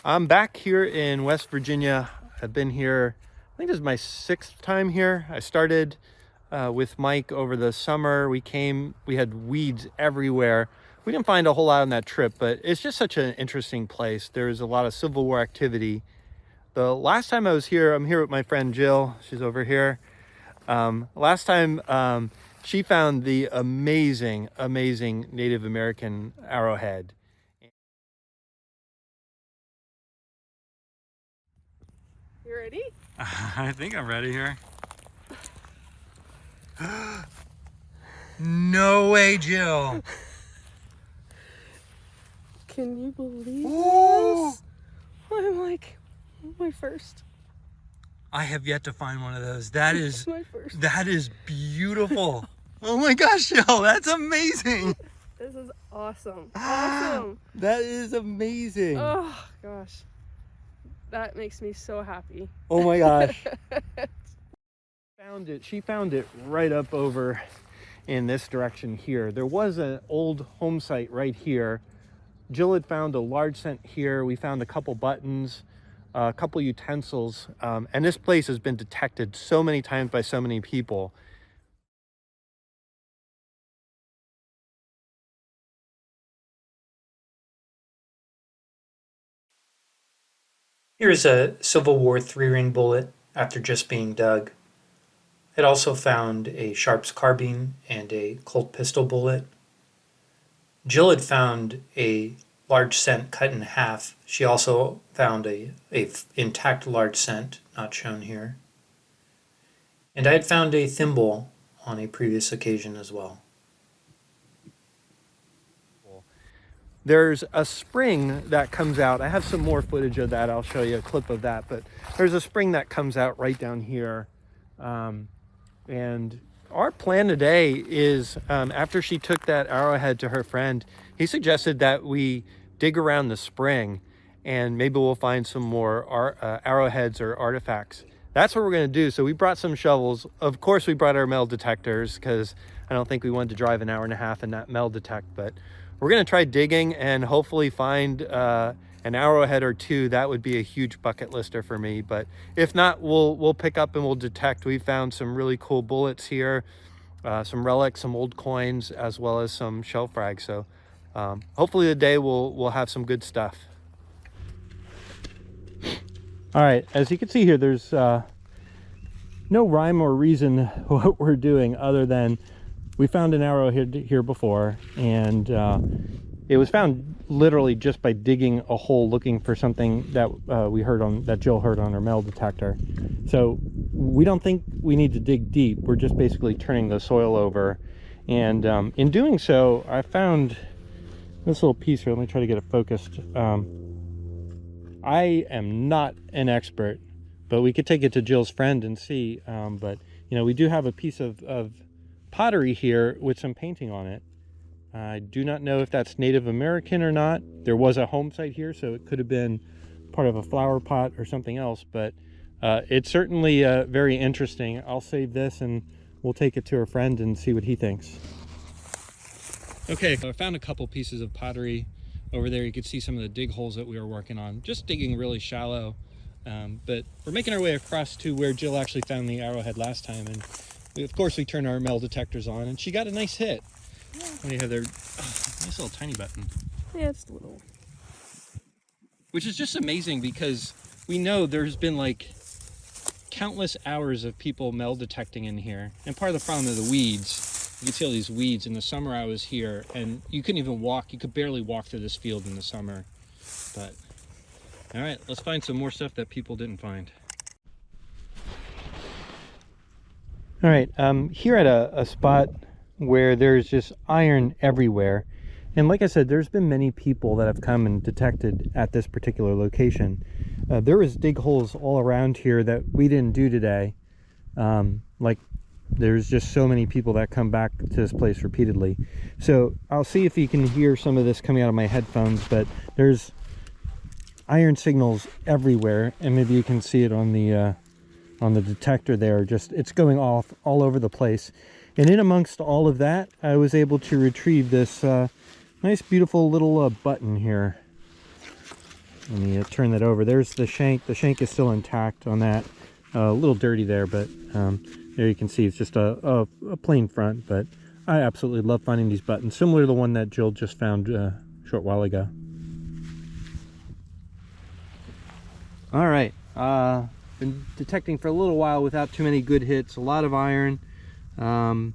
I'm back here in West Virginia. I've been here, I think this is my 6th time here. I started with Mike over the summer. We had weeds everywhere. We didn't find a whole lot on that trip, but it's just such an interesting place. There's a lot of Civil War activity. The last time I was here, I'm here with my friend Jill. She's over here. Last time she found the amazing Native American arrowhead. You ready? I think I'm ready here. No way, Jill. Can you believe this? I'm like, my first. I have yet to find one of those. That is My first. That is beautiful. Oh my gosh, Jill, that's amazing. This is awesome. Awesome. That is amazing. Oh gosh. That makes me so happy. Oh my gosh. She found it right up over in this direction here. There was an old home site right here. Jill had found a large scent here. We found a couple buttons, a couple utensils, and this place has been detected so many times by so many people. Here's a Civil War 3-ring bullet after just being dug. It also found a Sharps carbine and a Colt pistol bullet. Jill had found a large cent cut in half. She also found a intact large cent, not shown here. And I had found a thimble on a previous occasion as well. There's a spring that comes out. I have some more footage of that. I'll show you a clip of that, but there's a spring that comes out right down here. And our plan today is, after she took that arrowhead to her friend, he suggested that we dig around the spring and maybe we'll find some more arrowheads or artifacts. That's what we're gonna do. So we brought some shovels. Of course, we brought our metal detectors because I don't think we wanted to drive an hour and a half and not metal detect, but we're gonna try digging and hopefully find an arrowhead or two. That would be a huge bucket lister for me, but if not, we'll pick up and we'll detect. We found some really cool bullets here, some relics, some old coins, as well as some shell frags. So hopefully today we'll have some good stuff. All right, as you can see here, there's no rhyme or reason what we're doing other than we found an arrowhead here before, and it was found literally just by digging a hole looking for something that that Jill heard on her metal detector. So we don't think we need to dig deep. We're just basically turning the soil over, and in doing so, I found this little piece here. Let me try to get it focused. I am not an expert, but we could take it to Jill's friend and see. But you know, we do have a piece of pottery here with some painting on it. I do not know if that's Native American or not. There was a home site here, so it could have been part of a flower pot or something else, but it's certainly very interesting. I'll save this and we'll take it to her friend and see what he thinks. Okay, so I found a couple pieces of pottery over there. You could see some of the dig holes that we were working on, just digging really shallow. But we're making our way across to where Jill actually found the arrowhead last time, and of course we turned our metal detectors on and she got a nice hit. Yeah. And you have their nice little tiny button. Yeah, it's a little. Which is just amazing because we know there's been like countless hours of people metal detecting in here. And part of the problem are the weeds. You can see all these weeds. In the summer I was here and you couldn't even walk. You could barely walk through this field in the summer. But all right, let's find some more stuff that people didn't find. All right, here at a spot where there's just iron everywhere. And like I said, there's been many people that have come and detected at this particular location. There was dig holes all around here that we didn't do today. Like there's just so many people that come back to this place repeatedly. So I'll see if you can hear some of this coming out of my headphones, but there's iron signals everywhere, and maybe you can see it on the detector there. Just it's going off all over the place. And in amongst all of that, I was able to retrieve this nice, beautiful little button here. Let me turn that over. There's the shank. The shank is still intact on that. A little dirty there, but there you can see it's just a plain front. But I absolutely love finding these buttons, similar to the one that Jill just found a short while ago. All right, been detecting for a little while without too many good hits. A lot of iron, and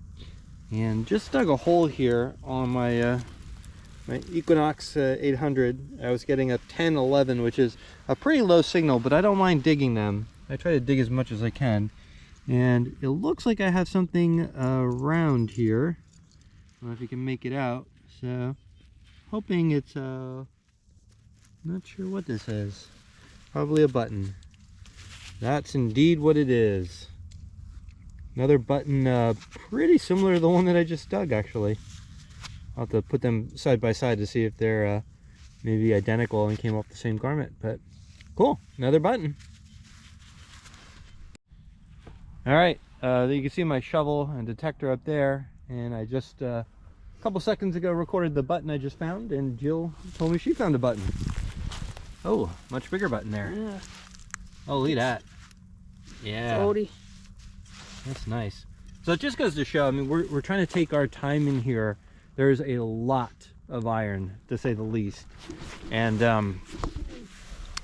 just dug a hole here on my my Equinox 800. I was getting a 10-11, which is a pretty low signal, but I don't mind digging them. I try to dig as much as I can, and it looks like I have something round here. I don't know if you can make it out. So, hoping it's not sure what this is. Probably a button. That's indeed what it is. Another button, pretty similar to the one that I just dug, actually. I'll have to put them side by side to see if they're maybe identical and came off the same garment. But cool, another button. All right, you can see my shovel and detector up there, and I just a couple seconds ago recorded the button I just found, and Jill told me she found a button. Oh, much bigger button there. Yeah. Oh, look at that. Yeah. Odie. That's nice. So it just goes to show, I mean, we're trying to take our time in here. There's a lot of iron, to say the least. And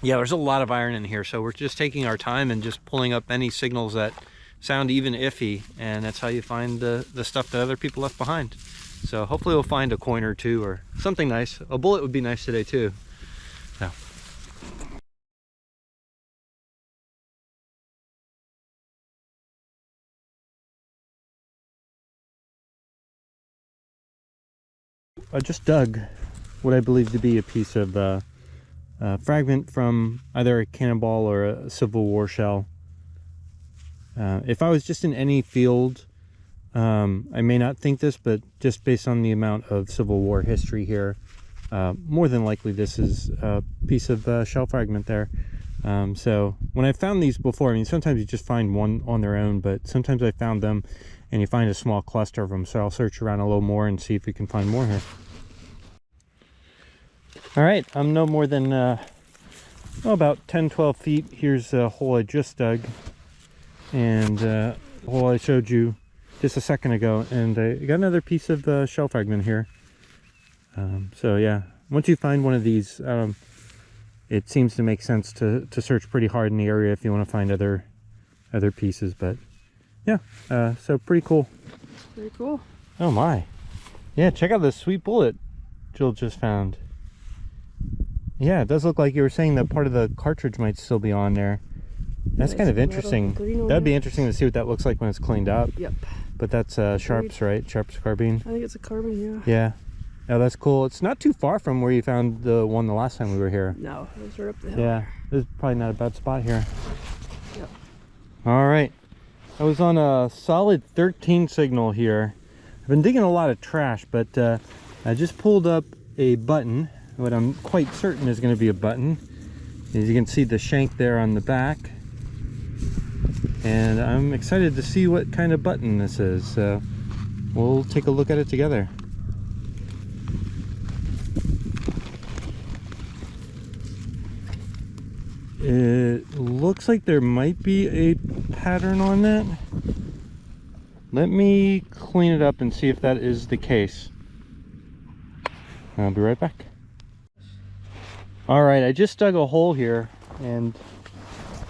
yeah, there's a lot of iron in here. So we're just taking our time and just pulling up any signals that sound even iffy. And that's how you find the stuff that other people left behind. So hopefully we'll find a coin or two or something nice. A bullet would be nice today too. So. I just dug what I believe to be a piece of fragment from either a cannonball or a Civil War shell. If I was just in any field, I may not think this, but just based on the amount of Civil War history here, more than likely this is a piece of shell fragment there. So when I found these before, I mean, sometimes you just find one on their own, but sometimes I found them and you find a small cluster of them. So I'll search around a little more and see if we can find more here. All right, I'm no more than about 10-12 feet. Here's a hole I just dug, and the hole I showed you just a second ago, and I got another piece of shell fragment here. So yeah, once you find one of these, it seems to make sense to search pretty hard in the area if you want to find other pieces. But yeah, so pretty cool. Very cool. Oh my. Yeah, check out this sweet bullet Jill just found. Yeah, it does look like you were saying that part of the cartridge might still be on there. That's kind of interesting. That'd be interesting to see what that looks like when it's cleaned up. Yep. But that's Sharps, right? Sharps carbine. I think it's a carbine, yeah. Yeah. Oh, that's cool. It's not too far from where you found the one the last time we were here. No, it was right up the hill. Yeah, this is probably not a bad spot here. Yep. All right. I was on a solid 13 signal here. I've been digging a lot of trash, but I just pulled up a button. What I'm quite certain is going to be a button. As you can see the shank there on the back. And I'm excited to see what kind of button this is. So we'll take a look at it together. It looks like there might be a pattern on that. Let me clean it up and see if that is the case. I'll be right back. All right, I just dug a hole here, and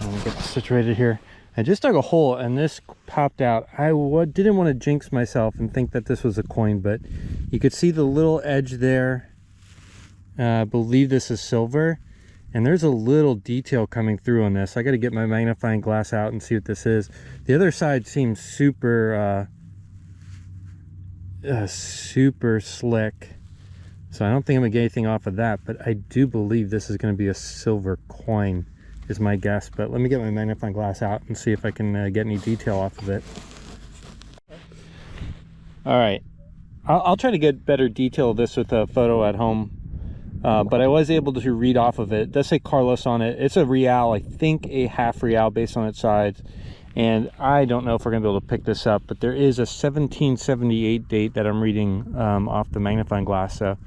let me get this situated here. I just dug a hole and this popped out. I didn't want to jinx myself and think that this was a coin, but you could see the little edge there. I believe this is silver, and there's a little detail coming through on this. I got to get my magnifying glass out and see what this is. The other side seems super super slick, so I don't think I'm gonna get anything off of that, but I do believe this is going to be a silver coin is my guess. But let me get my magnifying glass out and see if I can get any detail off of it. All right, I'll try to get better detail of this with a photo at home, but I was able to read off of it. It does say Carlos on it. It's a real, I think a half real based on its size, And I don't know if we're going to be able to pick this up, but there is a 1778 date that I'm reading off the magnifying glass. So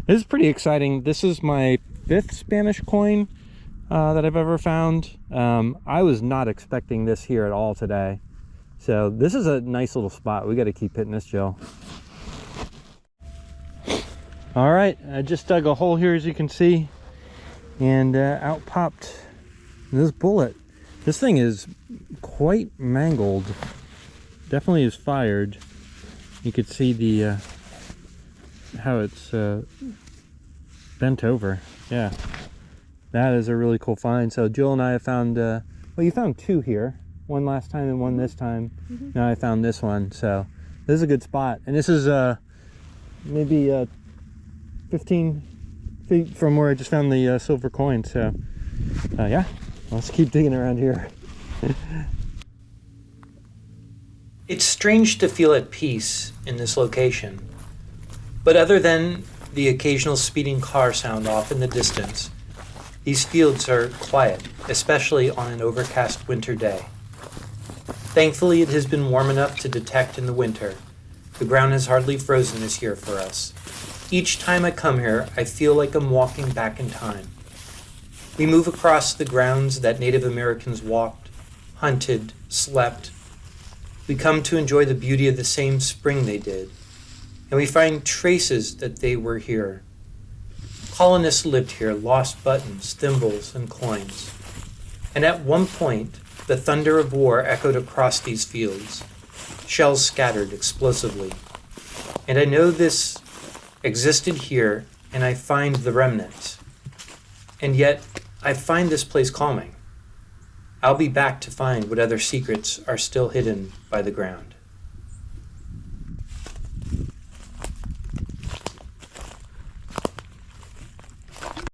this is pretty exciting. This is my 5th Spanish coin that I've ever found. I was not expecting this here at all today. So this is a nice little spot. We got to keep hitting this, Jill. All right, I just dug a hole here, as you can see, and out popped this bullet. This thing is quite mangled. Definitely is fired. You could see the how it's bent over. Yeah, that is a really cool find. So Jill and I have found, well, you found 2 here. One last time and one this time. Now I found this one. So this is a good spot. And this is maybe 15 feet from where I just found the silver coin. So yeah, let's keep digging around here. It's strange to feel at peace in this location, but other than the occasional speeding car sound off in the distance, these fields are quiet, especially on an overcast winter day. Thankfully, it has been warm enough to detect in the winter. The ground has hardly frozen this year for us. Each time I come here, I feel like I'm walking back in time. We move across the grounds that Native Americans walked, hunted, slept. We come to enjoy the beauty of the same spring they did, and we find traces that they were here. Colonists lived here, lost buttons, thimbles, and coins. And at one point, the thunder of war echoed across these fields. Shells scattered explosively. And I know this existed here, and I find the remnants. And yet, I find this place calming. I'll be back to find what other secrets are still hidden by the ground.